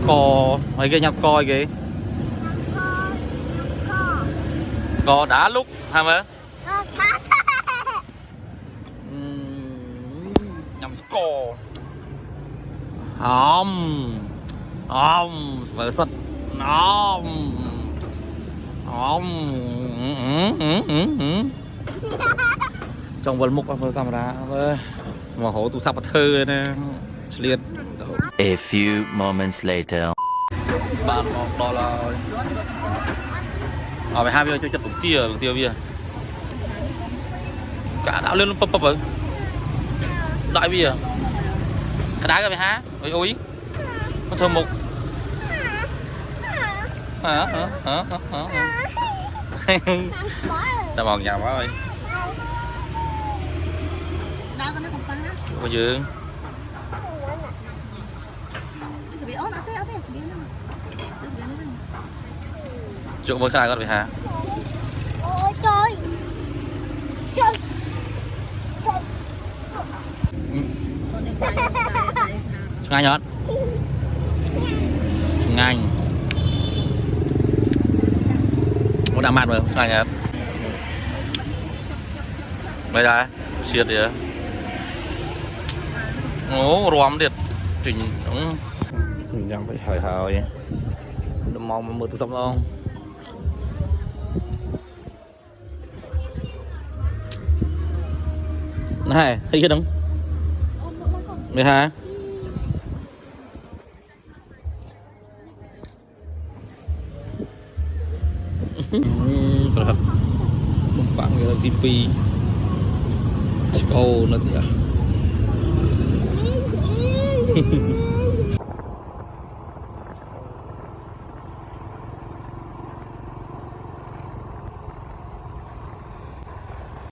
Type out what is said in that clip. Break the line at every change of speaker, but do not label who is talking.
cò mấy cái nhặt coi kì cò đá lúc hả mơ nhắm cò vợ sắt trong vườn mục với camera với mà hổ tụ sắp thơ nè liệt.
A few moments later.
Bạn đó là ở về hai bây giờ chơi chặt bóng tia bây giờ cả đã lên pop rồi đại bây giờ cái đá cái về há ôi ôi con thơm mục hả ta mòn nhà quá ơi có dương chỗ mới khai con về hả
ôi trời
ngay nhót ngay có đam mặt rồi ngay nhót bây giờ xiết đi ố róm điệt trình đang phải hỏi hỏi đừng mong một tụ sống không này thấy chưa đúng đây hả bạn người là VP Ô nó kìa